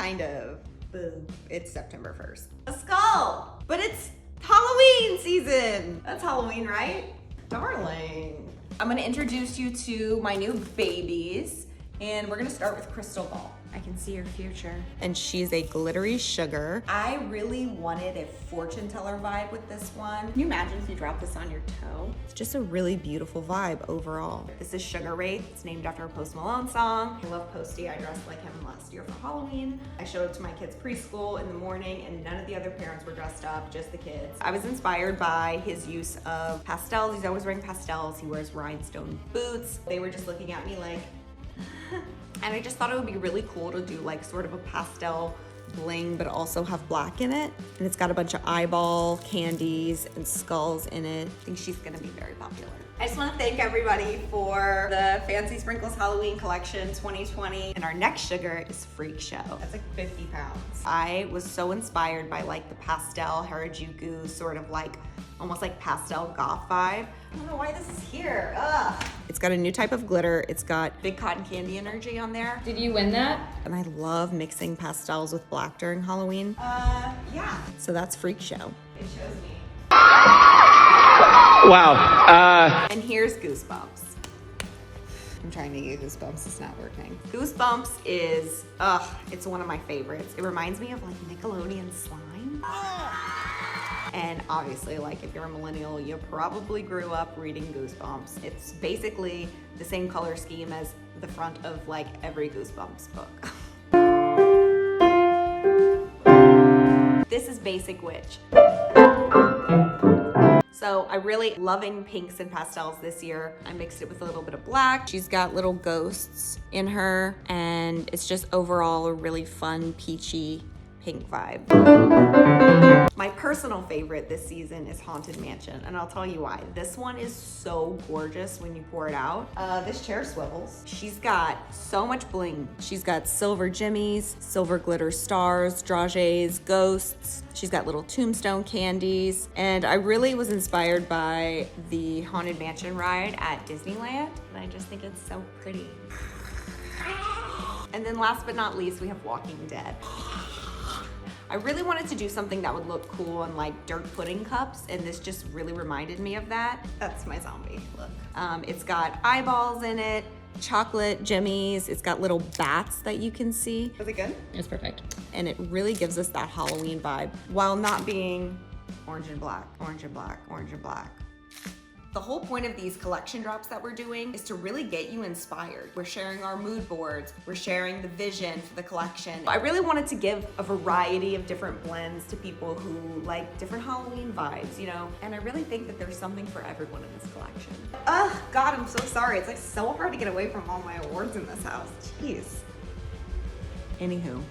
Kind of. It's September 1st. A skull! But it's Halloween season! That's Halloween, right? Darling. I'm gonna introduce you to my new babies, and we're gonna start with Crystal Ball. I can see your future. And she's a glittery sugar. I really wanted a fortune teller vibe with this one. Can you imagine if you dropped this on your toe? It's just a really beautiful vibe overall. This is Sugar WRAITH. It's named after a Post Malone song. I love Posty. I dressed like him last year for Halloween. I showed up to my kids' preschool in the morning and none of the other parents were dressed up, just the kids. I was inspired by his use of pastels. He's always wearing pastels. He wears rhinestone boots. They were just looking at me like, and I just thought it would be really cool to do like sort of a pastel bling, but also have black in it. And it's got a bunch of eyeball candies and skulls in it. I think she's gonna be very popular. I just wanna thank everybody for the Fancy Sprinkles Halloween Collection 2020. And our next sugar is FREAKSHOW. That's like 50 pounds. I was so inspired by like the pastel Harajuku sort of like, almost like pastel goth vibe. I don't know why this is here, ugh. It's got a new type of glitter. It's got big cotton candy energy on there. Did you win that? And I love mixing pastels with black during Halloween. Yeah. So that's FREAKSHOW. It shows me. Wow. And here's Goosebumps. I'm trying to get Goosebumps, it's not working. Goosebumps is, it's one of my favorites. It reminds me of like Nickelodeon slime. And obviously, like if you're a millennial, you probably grew up reading Goosebumps. It's basically the same color scheme as the front of like every Goosebumps book. This is Basic Witch. So I really loving pinks and pastels this year. I mixed it with a little bit of black. She's got little ghosts in her, and it's just overall a really fun, peachy pink vibe. My personal favorite this season is Haunted Mansion, and I'll tell you why. This one is so gorgeous when you pour it out. This chair swivels. She's got so much bling. She's got silver jimmies, silver glitter stars, dragees, ghosts. She's got little tombstone candies, and I really was inspired by the Haunted Mansion ride at Disneyland, and I just think it's so pretty. And then last but not least, we have Walking Dead. I really wanted to do something that would look cool in like dirt pudding cups, and this just really reminded me of that. That's my zombie look. It's got eyeballs in it, chocolate jimmies. It's got little bats that you can see. Was it good? It's perfect. And it really gives us that Halloween vibe while not being orange and black, orange and black, orange and black. The whole point of these collection drops that we're doing is to really get you inspired. We're sharing our mood boards. We're sharing the vision for the collection. I really wanted to give a variety of different blends to people who like different Halloween vibes, you know? And I really think that there's something for everyone in this collection. Oh God, I'm so sorry. It's like so hard to get away from all my awards in this house. Jeez. Anywho.